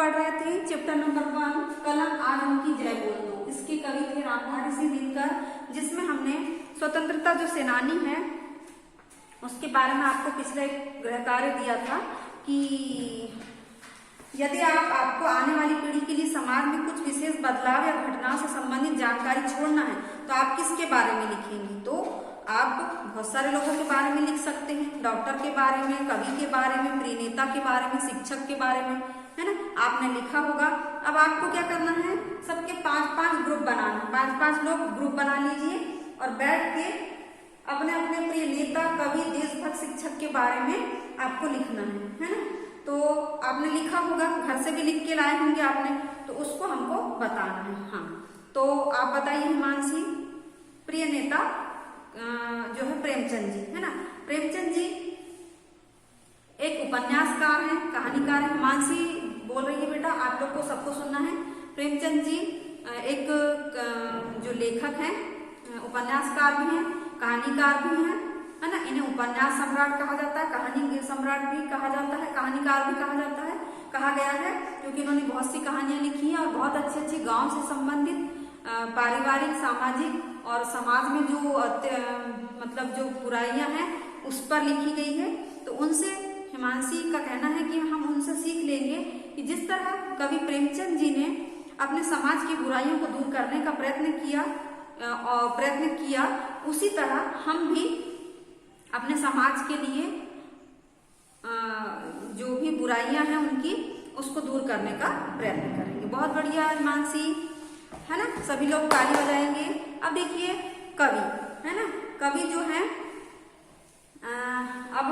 पढ़ रहे थे चैप्टर नंबर 1 कलम आज उनकी जय बोल दो। इसके कवि थे रामधारी सिंह दिनकर, जिसमें हमने स्वतंत्रता जो सेनानी है उसके बारे में आपको पिछले गृह कार्य दिया था कि यदि आपको आने वाली पीढ़ी के लिए समाज में कुछ विशेष बदलाव या घटनाओं से संबंधित जानकारी छोड़ना है तो आप किसके बारे में लिखेंगी। तो आप बहुत सारे लोगों के बारे में लिख सकते हैं, डॉक्टर के बारे में, कवि के बारे में, प्रिय नेता के बारे में, शिक्षक के बारे में, है ना, आपने लिखा होगा। अब आपको क्या करना है, सबके 5-5 ग्रुप बनाना, 5-5 लोग ग्रुप बना लीजिए और बैठ के अपने अपने प्रिय नेता, कवि, देशभक्त, शिक्षक के बारे में आपको लिखना है ना। तो आपने लिखा होगा, घर से भी लिख के लाए होंगे आपने, तो उसको हमको बताना है। हाँ, तो आप बताइए हिमांशी, प्रिय नेता जो है प्रेमचंद जी, है ना। प्रेमचंद जी एक उपन्यासकार हैं, कहानीकार हैं। हिमांशी बोल रही है बेटा, आप लोग को सबको सुनना है। प्रेमचंद जी एक जो लेखक हैं, उपन्यासकार भी हैं, कहानीकार भी हैं, है ना। इन्हें उपन्यास सम्राट कहा जाता है, कहानी सम्राट भी कहा जाता है, कहानीकार भी कहा जाता है, कहा गया है, क्योंकि इन्होंने बहुत सी कहानियां लिखी हैं और बहुत अच्छी अच्छी गांव से संबंधित पारिवारिक, सामाजिक और समाज में जो मतलब जो बुराइयां हैं उस पर लिखी गई है। तो उनसे हिमांशी का कहना है कि हम उनसे सीख लेंगे कि जिस तरह कवि प्रेमचंद जी ने अपने समाज की बुराइयों को दूर करने का प्रयत्न किया, उसी तरह हम भी अपने समाज के लिए जो भी बुराइयां हैं उनकी उसको दूर करने का प्रयत्न करेंगे। बहुत बढ़िया हिमांशी, है ना, सभी लोग ताली बजाएंगे। अब देखिए कवि, है ना, कवि जो है अब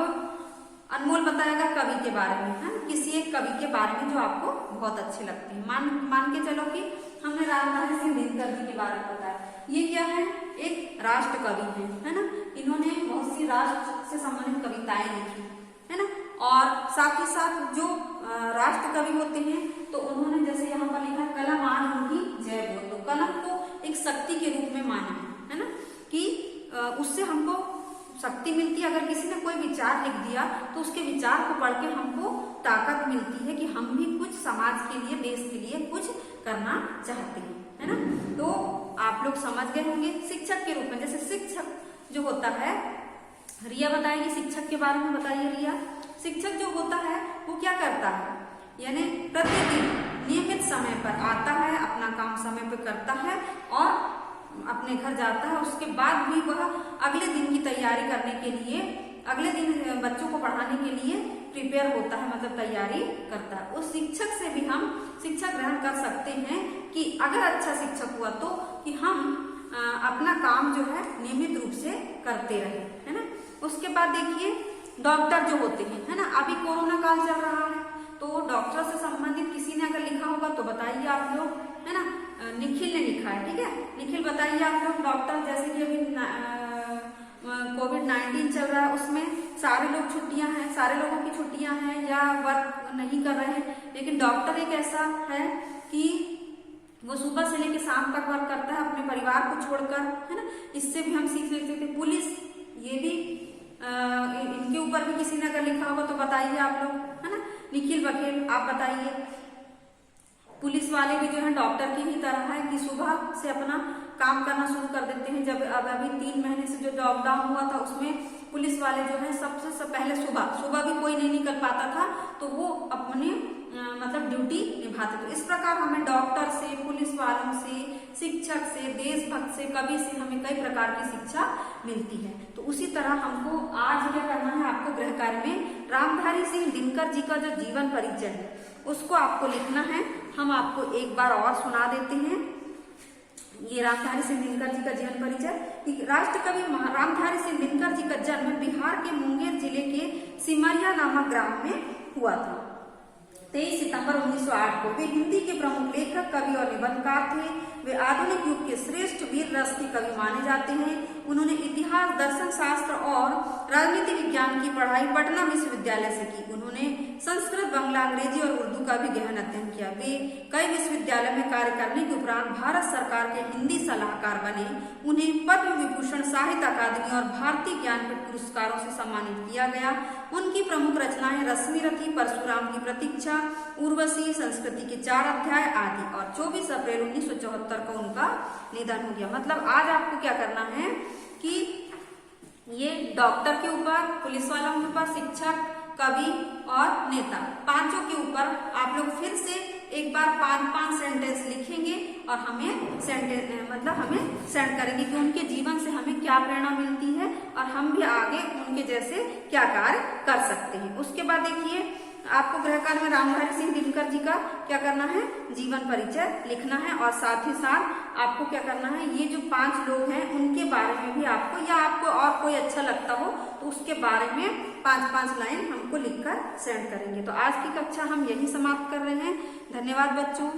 अनमोल बताएगा कवि के बारे में, है ना, किसी एक कवि के बारे में जो आपको बहुत अच्छे लगते हैं। मान के चलो कि हमने रामधारी सिंह दिनकर जी के बारे में बताया। ये क्या है, एक राष्ट्र कवि है ना। इन्होंने बहुत सी राष्ट्र से संबंधित कविताएं लिखी, है ना। और साथ ही साथ जो राष्ट्र कवि होते हैं तो उन्होंने जैसे यहाँ पर लिखा कलम आज उनकी जय बोल दो। कलम को एक शक्ति के रूप में माना है ना, कि उससे हमको शक्ति मिलती है। अगर किसी ने कोई विचार लिख दिया तो उसके विचार को पढ़ के हमको ताकत मिलती है कि हम भी कुछ समाज के लिए, देश के लिए कुछ करना चाहते हैं, है ना। तो आप लोग समझ गए होंगे। शिक्षक के रूप में जैसे शिक्षक जो होता है, रिया बताएगी शिक्षक के बारे में, बताइए रिया। शिक्षक जो होता है वो क्या करता है, यानी प्रतिदिन नियमित समय पर आता है, अपना काम समय पर करता है और अपने घर जाता है। उसके बाद भी वह अगले दिन की तैयारी करने के लिए, अगले दिन बच्चों को पढ़ाने के लिए प्रिपेयर होता है, मतलब तैयारी करता है। उस शिक्षक से भी हम शिक्षा ग्रहण कर सकते हैं कि अगर अच्छा शिक्षक हुआ तो कि हम अपना काम जो है नियमित रूप से करते रहे, है ना। उसके बाद देखिए डॉक्टर जो होते हैं, है ना। अभी कोरोना काल चल रहा है तो डॉक्टर से संबंधित किसी ने अगर लिखा होगा तो बताइए आप लोग, है ना। निखिल ने लिखा है, ठीक है। निखिल बताइए आप लोग, डॉक्टर जैसे कि अभी कोविड-19 चल रहा है, उसमें सारे लोग छुट्टियां हैं, सारे लोगों की छुट्टियां हैं या वर्क नहीं कर रहे हैं, लेकिन डॉक्टर एक ऐसा है कि वो सुबह से लेकर शाम तक वर्क करता है अपने परिवार को छोड़कर, है ना। इससे भी हम सीख लेते थे। पुलिस, ये भी इनके ऊपर भी किसी ने अगर लिखा होगा तो बताइए आप लोग, है ना। निखिल बघेल, आप बताइए। पुलिस वाले भी जो है डॉक्टर की ही तरह है कि सुबह से अपना काम करना शुरू कर देते हैं। जब अब अभी 3 महीने से जो लॉकडाउन हुआ था उसमें पुलिस वाले जो है सबसे पहले सुबह भी कोई नहीं निकल पाता था तो वो अपने मतलब ड्यूटी निभाते थे। इस प्रकार हमें डॉक्टर से, पुलिस वालों से, शिक्षक से, देशभक्त से, कवि से हमें कई प्रकार की शिक्षा मिलती है। तो उसी तरह हमको आज क्या करना है, आपको गृह कार्य में रामधारी सिंह दिनकर जी का जो जीवन परिचय है उसको आपको लिखना है। हम आपको एक बार और सुना देते हैं ये रामधारी सिंह दिनकर जी का जीवन परिचय। राष्ट्र कवि रामधारी सिंह दिनकर जी का जन्म बिहार के मुंगेर जिले के सिमरिया नामक ग्राम में हुआ था 23 सितंबर 1908 को। वे हिंदी के प्रमुख लेखक, कवि और निबंधकार थे। वे आधुनिक युग के श्रेष्ठ वीर रस के कवि माने जाते हैं। उन्होंने इतिहास, दर्शन शास्त्र और राजनीति विज्ञान की पढ़ाई पटना विश्वविद्यालय से की। उन्होंने संस्कृत, बांग्ला, अंग्रेजी और उर्दू का भी गहन अध्ययन किया। वे कई विश्वविद्यालय में कार्य करने के उपरांत भारत सरकार के हिंदी सलाहकार बने। उन्हें पद्म विभूषण, साहित्य अकादमी और भारतीय ज्ञानपीठ पुरस्कारों से सम्मानित किया गया। उनकी प्रमुख रचनाएं रश्मिरथी, परशुराम की प्रतीक्षा, उर्वशी, संस्कृति के 4 अध्याय आदि। और 24 अप्रैल 1974 को उनका निधन हो गया। मतलब आज आपको क्या करना है कि ये डॉक्टर के ऊपर, पुलिस वालों के ऊपर, शिक्षक, कवि और नेता, पांचों के ऊपर आप लोग फिर से एक बार 5-5 सेंटेंस लिखेंगे और हमें सेंड करेंगे कि उनके जीवन से हमें क्या प्रेरणा मिलती है और हम भी आगे उनके जैसे क्या कार्य कर सकते हैं। उसके बाद देखिए आपको गृहकार्य में रामधारी सिंह दिनकर जी का क्या करना है, जीवन परिचय लिखना है और साथ ही साथ आपको क्या करना है, ये जो 5 लोग हैं उनके बारे में भी आपको, या आपको और कोई अच्छा लगता हो तो उसके बारे में 5-5 लाइन हमको लिखकर सेंड करेंगे। तो आज की कक्षा हम यही समाप्त कर रहे हैं। धन्यवाद बच्चों।